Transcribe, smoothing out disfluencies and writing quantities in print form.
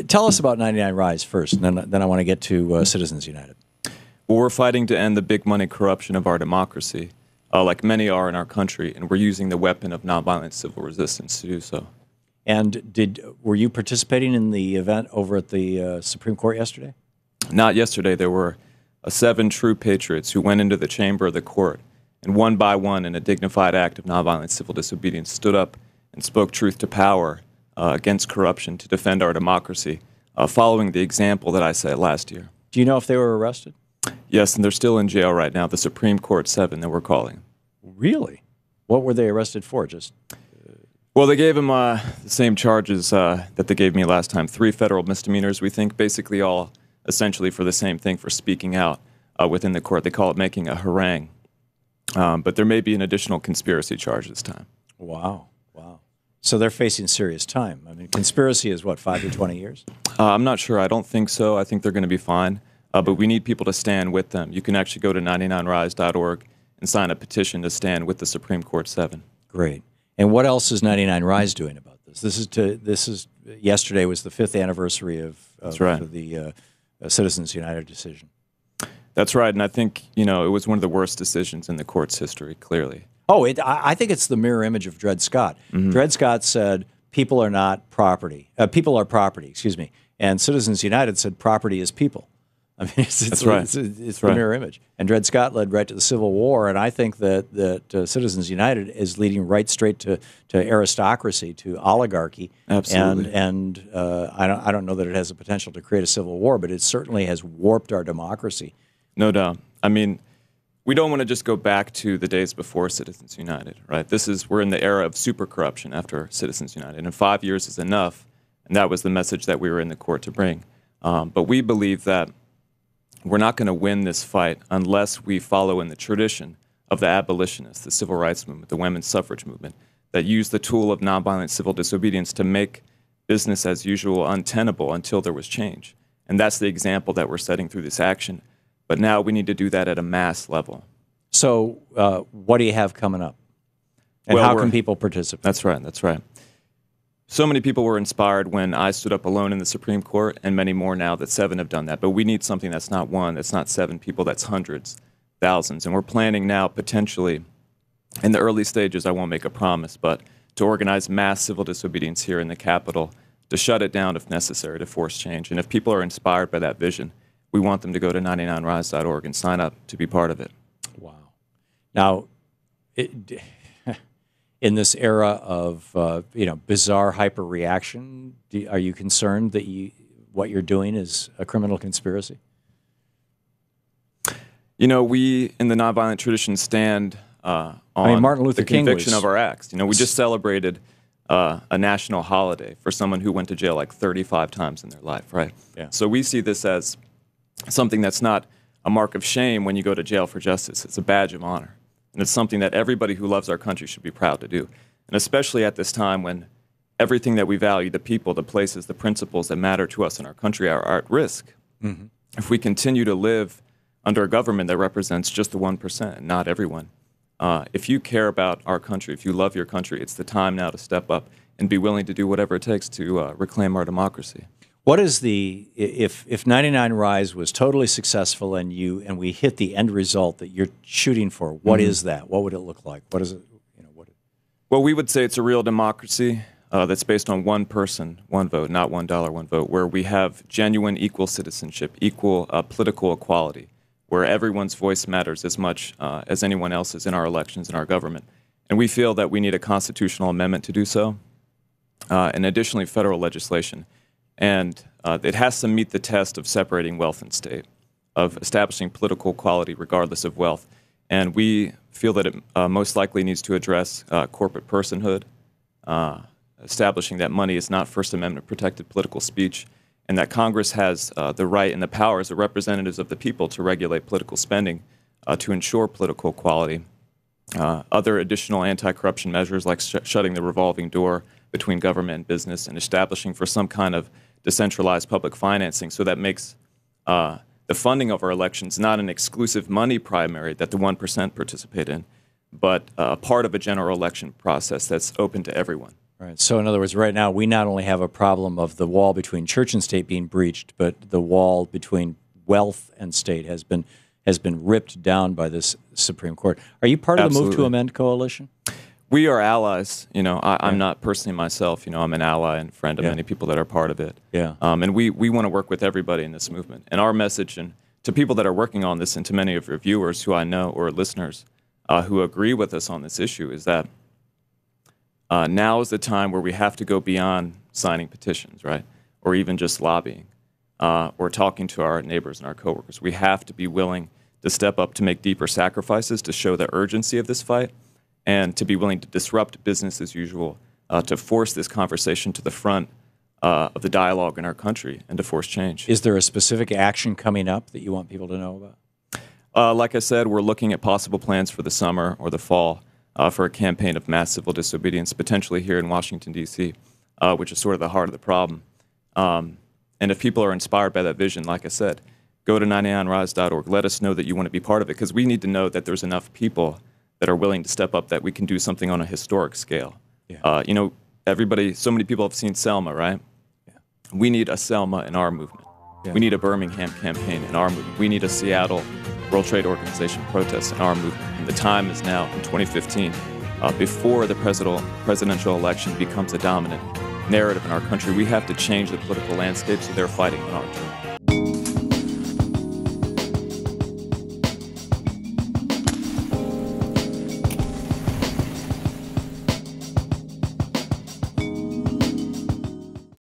Tell us about 99 Rise first, and then I want to get to Citizens United. Well, we're fighting to end the big money corruption of our democracy, like many are in our country, and we're using the weapon of nonviolent civil resistance to do so. And were you participating in the event over at the Supreme Court yesterday? Not yesterday. There were 7 true patriots who went into the chamber of the court, and one by one, in a dignified act of nonviolent civil disobedience, stood up and spoke truth to power against corruption to defend our democracy, following the example that I set last year. Do you know if they were arrested? Yes, and they're still in jail right now, the Supreme Court 7 that we're calling. Really? What were they arrested for? Well, they gave him the same charges that they gave me last time, 3 federal misdemeanors, we think, basically all essentially for the same thing, for speaking out within the court. They call it making a harangue. But there may be an additional conspiracy charge this time. Wow. So they're facing serious time. I mean, conspiracy is what, 5 to 20 years? I'm not sure. I don't think so. I think they're going to be fine. But we need people to stand with them. You can actually go to 99rise.org and sign a petition to stand with the Supreme Court 7. Great. And what else is 99 Rise doing about this? Yesterday was the 5th anniversary of the Citizens United decision. That's right, and I think, it was one of the worst decisions in the court's history, clearly. Oh, I think it's the mirror image of Dred Scott. Mm-hmm. Dred Scott said, people are not property. People are property, excuse me. And Citizens United said, property is people. I mean, it's right. It's the mirror image. And Dred Scott led right to the Civil War, and I think that Citizens United is leading right straight to aristocracy, to oligarchy. Absolutely. And I don't know that it has the potential to create a civil war, but it certainly has warped our democracy. No doubt. I mean, we don't want to just go back to the days before Citizens United, right? We're in the era of super corruption after Citizens United, and 5 years is enough, and that was the message that we were in the court to bring. But we believe that we're not going to win this fight unless we follow in the tradition of the abolitionists, the civil rights movement, the women's suffrage movement, that used the tool of nonviolent civil disobedience to make business as usual untenable until there was change. And that's the example that we're setting through this action. But now we need to do that at a mass level. So what do you have coming up? And how can people participate? That's right. So many people were inspired when I stood up alone in the Supreme Court, and many more now that 7 have done that. But we need something that's not 1, that's not 7 people, that's hundreds, thousands. And we're planning now potentially, in the early stages, I won't make a promise, but to organize mass civil disobedience here in the Capitol, to shut it down if necessary, to force change. And if people are inspired by that vision, we want them to go to 99rise.org and sign up to be part of it. Wow. Now, in this era of bizarre hyperreaction, are you concerned that what you're doing is a criminal conspiracy? We in the nonviolent tradition stand on Martin Luther King conviction of our acts. We just celebrated a national holiday for someone who went to jail like 35 times in their life, right? Yeah. So we see this as something that's not a mark of shame when you go to jail for justice. It's a badge of honor. And it's something that everybody who loves our country should be proud to do. And especially at this time when everything that we value, the people, the places, the principles that matter to us in our country are at risk. Mm-hmm. If we continue to live under a government that represents just the 1% and not everyone, if you care about our country, if you love your country, it's the time now to step up and be willing to do whatever it takes to reclaim our democracy. What is if 99 Rise was totally successful and we hit the end result that you're shooting for? What is that? What would it look like? What is it? Well, we would say it's a real democracy that's based on one person, one vote, not $1, one vote, where we have genuine equal citizenship, equal political equality, where everyone's voice matters as much as anyone else's in our elections and our government. And we feel that we need a constitutional amendment to do so, and additionally federal legislation. And it has to meet the test of separating wealth and state, of establishing political equality regardless of wealth. And we feel that it most likely needs to address corporate personhood, establishing that money is not First Amendment protected political speech, and that Congress has the right and the power as the representatives of the people to regulate political spending to ensure political equality. Other additional anti-corruption measures like shutting the revolving door between government and business and establishing for some kind of decentralized public financing so that makes the funding of our elections not an exclusive money primary that the 1% participate in, but a part of a general election process that's open to everyone. Right. So, in other words, right now we not only have a problem of the wall between church and state being breached, but the wall between wealth and state has been ripped down by this Supreme Court. Are you part of the Move to Amend coalition? We are allies. You know, I'm not personally myself. You know, I'm an ally and friend of many people that are part of it. Yeah. And we want to work with everybody in this movement. And our message, and to people that are working on this, and to many of your viewers who I know or listeners who agree with us on this issue, is that now is the time where we have to go beyond signing petitions, right, or even just lobbying, or talking to our neighbors and our coworkers. We have to be willing to step up to make deeper sacrifices to show the urgency of this fight, and to be willing to disrupt business as usual, to force this conversation to the front of the dialogue in our country, and to force change. Is there a specific action coming up that you want people to know about? Like I said, we're looking at possible plans for the summer or the fall for a campaign of mass civil disobedience, potentially here in Washington, D.C., which is sort of the heart of the problem. And if people are inspired by that vision, like I said, go to 99rise.org. Let us know that you want to be part of it, because we need to know that there's enough people that are willing to step up, that we can do something on a historic scale. Yeah. You know, so many people have seen Selma, right? Yeah. We need a Selma in our movement. Yeah. We need a Birmingham campaign in our movement. We need a Seattle World Trade Organization protest in our movement. And the time is now, in 2015, before the presidential election becomes a dominant narrative in our country. We have to change the political landscape, so they're fighting on our turn.